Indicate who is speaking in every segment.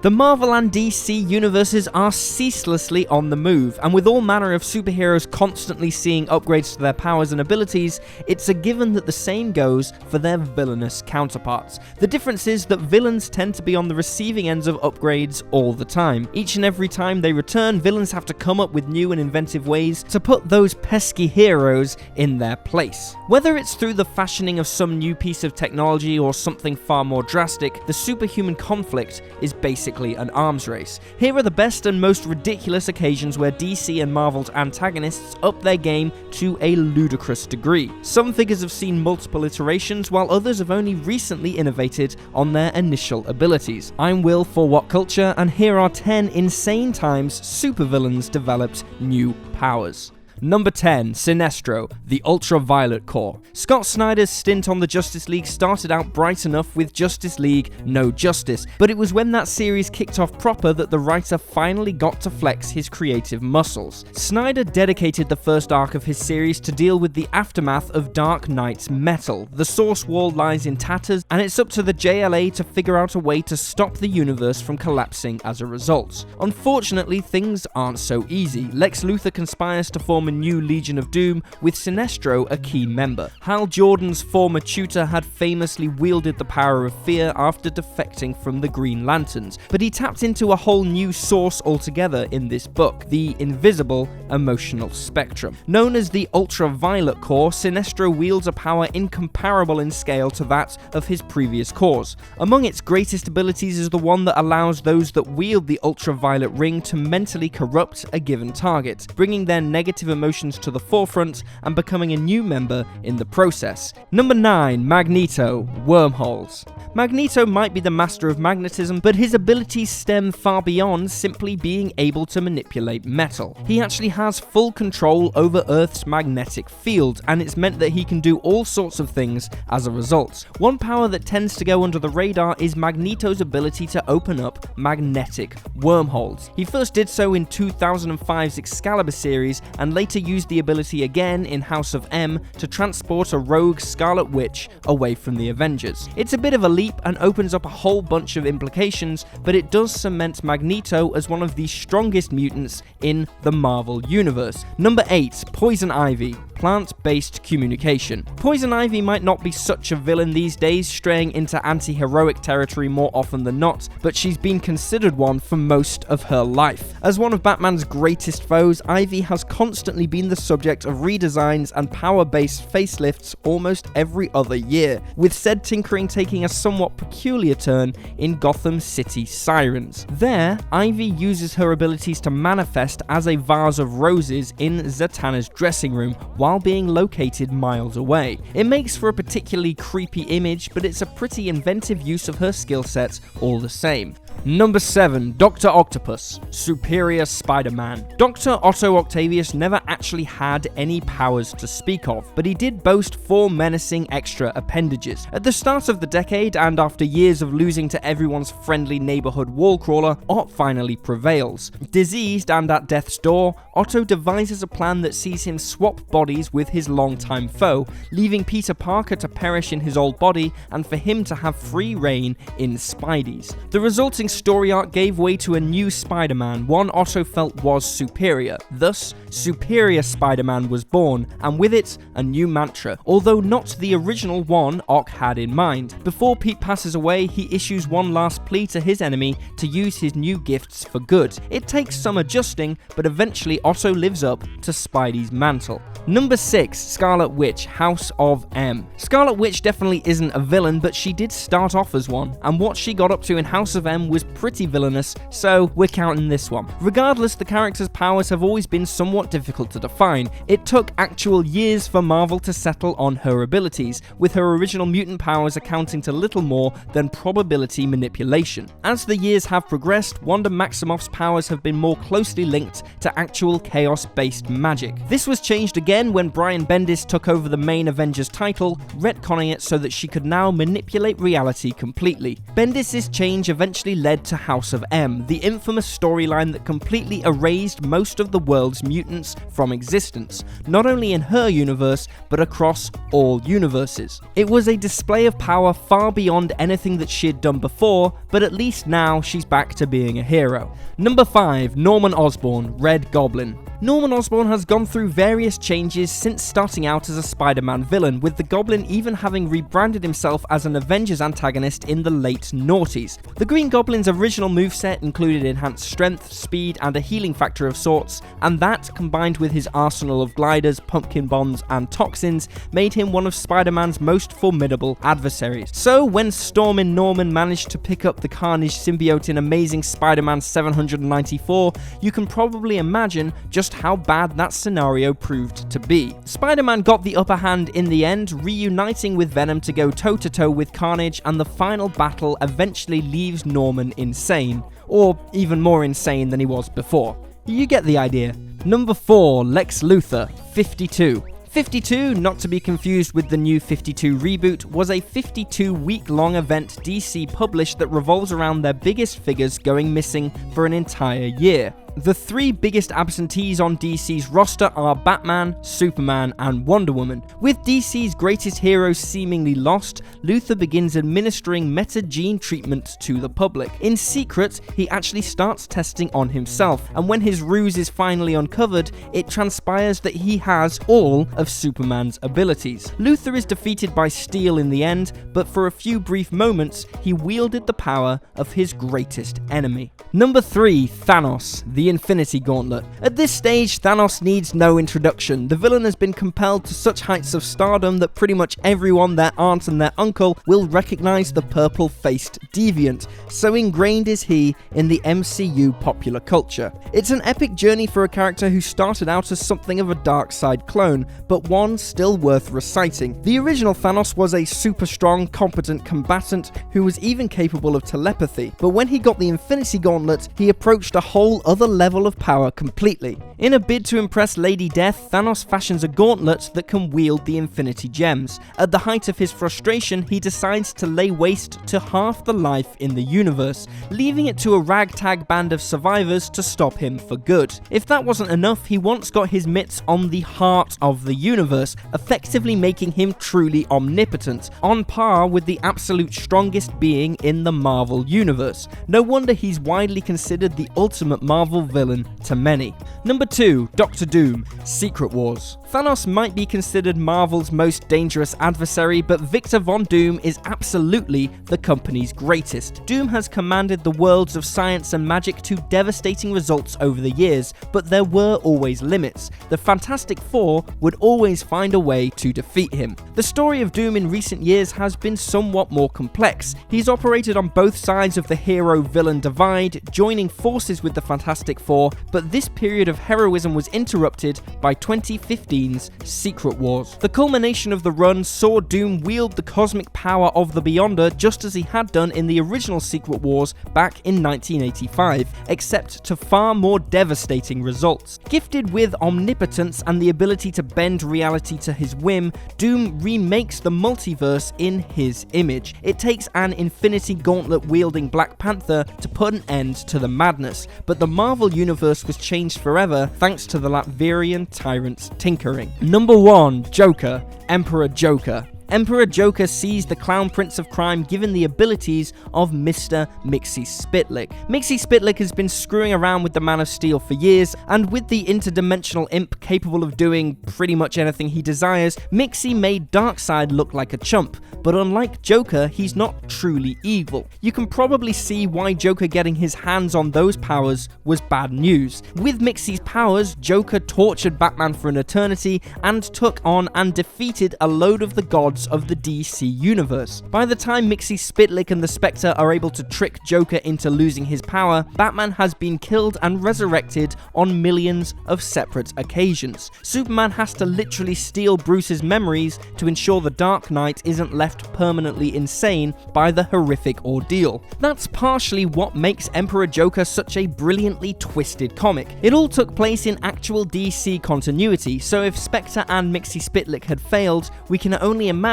Speaker 1: The Marvel and DC universes are ceaselessly on the move, and with all manner of superheroes constantly seeing upgrades to their powers and abilities, it's a given that the same goes for their villainous counterparts. The difference is that villains tend to be on the receiving ends of upgrades all the time. Each and every time they return, villains have to come up with new and inventive ways to put those pesky heroes in their place. Whether it's through the fashioning of some new piece of technology or something far more drastic, the superhuman conflict is basically an arms race. Here are the best and most ridiculous occasions where DC and Marvel's antagonists up their game to a ludicrous degree. Some figures have seen multiple iterations, while others have only recently innovated on their initial abilities. I'm Will for What Culture, and here are 10 insane times supervillains developed new powers. Number 10, SINESTRO, the Ultraviolet Corps. Scott Snyder's stint on the Justice League started out bright enough with Justice League No Justice, but it was when that series kicked off proper that the writer finally got to flex his creative muscles. Snyder dedicated the first arc of his series to deal with the aftermath of Dark Knight's Metal. The source wall lies in tatters, and it's up to the JLA to figure out a way to stop the universe from collapsing as a result. Unfortunately, things aren't so easy. Lex Luthor conspires to form a new Legion of Doom, with Sinestro a key member. Hal Jordan's former tutor had famously wielded the power of fear after defecting from the Green Lanterns, but he tapped into a whole new source altogether in this book, the invisible emotional spectrum. Known as the Ultraviolet Corps, Sinestro wields a power incomparable in scale to that of his previous corps. Among its greatest abilities is the one that allows those that wield the ultraviolet ring to mentally corrupt a given target, bringing their negative emotions to the forefront and becoming a new member in the process. Number 9, Magneto, Wormholes. Magneto might be the master of magnetism, but his abilities stem far beyond simply being able to manipulate metal. He actually has full control over Earth's magnetic field, and it's meant that he can do all sorts of things as a result. One power that tends to go under the radar is Magneto's ability to open up magnetic wormholes. He first did so in 2005's Excalibur series, and later used the ability again in House of M to transport a rogue Scarlet Witch away from the Avengers. It's a bit of a leap and opens up a whole bunch of implications, but it does cement Magneto as one of the strongest mutants in the Marvel Universe. Number 8, Poison Ivy, plant-based communication. Poison Ivy might not be such a villain these days, straying into anti-heroic territory more often than not, but she's been considered one for most of her life. As one of Batman's greatest foes, Ivy has constantly been the subject of redesigns and power-based facelifts almost every other year, with said tinkering taking a somewhat peculiar turn in Gotham City Sirens. There, Ivy uses her abilities to manifest as a vase of roses in Zatanna's dressing room, while being located miles away. It makes for a particularly creepy image, but it's a pretty inventive use of her skill set all the same. Number 7, Dr. Octopus, Superior Spider-Man. Dr. Otto Octavius never actually had any powers to speak of, but he did boast 4 menacing extra appendages. At the start of the decade, and after years of losing to everyone's friendly neighborhood wallcrawler, Ott finally prevails. Diseased and at death's door, Otto devises a plan that sees him swap bodies with his longtime foe, leaving Peter Parker to perish in his old body and for him to have free reign in Spidey's. The resulting story arc gave way to a new Spider-Man, one Otto felt was superior. Thus, Superior Spider-Man was born, and with it, a new mantra, although not the original one Ock had in mind. Before Pete passes away, he issues one last plea to his enemy to use his new gifts for good. It takes some adjusting, but eventually Otto lives up to Spidey's mantle. Number 6, Scarlet Witch, House of M. Scarlet Witch definitely isn't a villain, but she did start off as one, and what she got up to in House of M was pretty villainous, so we're counting this one. Regardless, the character's powers have always been somewhat difficult to define. It took actual years for Marvel to settle on her abilities, with her original mutant powers accounting to little more than probability manipulation. As the years have progressed, Wanda Maximoff's powers have been more closely linked to actual chaos-based magic. This was changed again when Brian Bendis took over the main Avengers title, retconning it so that she could now manipulate reality completely. Bendis' change eventually led led to House of M, the infamous storyline that completely erased most of the world's mutants from existence, not only in her universe, but across all universes. It was a display of power far beyond anything that she'd done before, but at least now she's back to being a hero. Number 5. Norman Osborn, Red Goblin. Norman Osborn has gone through various changes since starting out as a Spider-Man villain, with the Goblin even having rebranded himself as an Avengers antagonist in the late noughties. The Green Goblin's original moveset included enhanced strength, speed, and a healing factor of sorts, and that, combined with his arsenal of gliders, pumpkin bombs, and toxins, made him one of Spider-Man's most formidable adversaries. So when Stormin' Norman managed to pick up the Carnage symbiote in Amazing Spider-Man 794, you can probably imagine just how bad that scenario proved to be. Spider-Man got the upper hand in the end, reuniting with Venom to go toe-to-toe with Carnage, and the final battle eventually leaves Norman insane, or even more insane than he was before. You get the idea. Number 4. Lex Luthor, 52. 52, not to be confused with the New 52 reboot, was a 52-week-long event DC published that revolves around their biggest figures going missing for an entire year. The 3 biggest absentees on DC's roster are Batman, Superman, and Wonder Woman. With DC's greatest heroes seemingly lost, Luthor begins administering meta-gene treatment to the public. In secret, he actually starts testing on himself, and when his ruse is finally uncovered, it transpires that he has all of Superman's abilities. Luthor is defeated by Steel in the end, but for a few brief moments, he wielded the power of his greatest enemy. Number 3. Thanos, the Infinity Gauntlet. At this stage, Thanos needs no introduction. The villain has been compelled to such heights of stardom that pretty much everyone, their aunt and their uncle, will recognize the purple-faced deviant. So ingrained is he in the MCU popular culture. It's an epic journey for a character who started out as something of a Darkseid clone, but one still worth reciting. The original Thanos was a super strong, competent combatant who was even capable of telepathy, but when he got the Infinity Gauntlet, he approached a whole other level of power completely. In a bid to impress Lady Death, Thanos fashions a gauntlet that can wield the Infinity Gems. At the height of his frustration, he decides to lay waste to half the life in the universe, leaving it to a ragtag band of survivors to stop him for good. If that wasn't enough, he once got his mitts on the heart of the universe, effectively making him truly omnipotent, on par with the absolute strongest being in the Marvel universe. No wonder he's widely considered the ultimate Marvel villain to many. Number 2. Doctor Doom, Secret Wars. Thanos might be considered Marvel's most dangerous adversary, but Victor Von Doom is absolutely the company's greatest. Doom has commanded the worlds of science and magic to devastating results over the years, but there were always limits. The Fantastic Four would always find a way to defeat him. The story of Doom in recent years has been somewhat more complex. He's operated on both sides of the hero-villain divide, joining forces with the Fantastic Four, but this period of heroism was interrupted by 2015's Secret Wars. The culmination of the run saw Doom wield the cosmic power of the Beyonder just as he had done in the original Secret Wars back in 1985, except to far more devastating results. Gifted with omnipotence and the ability to bend reality to his whim, Doom remakes the multiverse in his image. It takes an Infinity Gauntlet wielding Black Panther to put an end to the madness, but the Marvel universe was changed forever thanks to the Latvian tyrant's tinkering. Number 1. Joker, Emperor Joker. Emperor Joker sees the Clown Prince of Crime given the abilities of Mr. Mxyzptlk. Mxyzptlk has been screwing around with the Man of Steel for years, and with the interdimensional imp capable of doing pretty much anything he desires, Mixie made Darkseid look like a chump. But unlike Joker, he's not truly evil. You can probably see why Joker getting his hands on those powers was bad news. With Mixie's powers, Joker tortured Batman for an eternity and took on and defeated a load of the gods of the DC universe. By the time Mxyzptlk and the Spectre are able to trick Joker into losing his power, Batman has been killed and resurrected on millions of separate occasions. Superman has to literally steal Bruce's memories to ensure the Dark Knight isn't left permanently insane by the horrific ordeal. That's partially what makes Emperor Joker such a brilliantly twisted comic. It all took place in actual DC continuity, so if Spectre and Mxyzptlk had failed, we can only imagine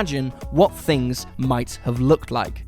Speaker 1: what things might have looked like.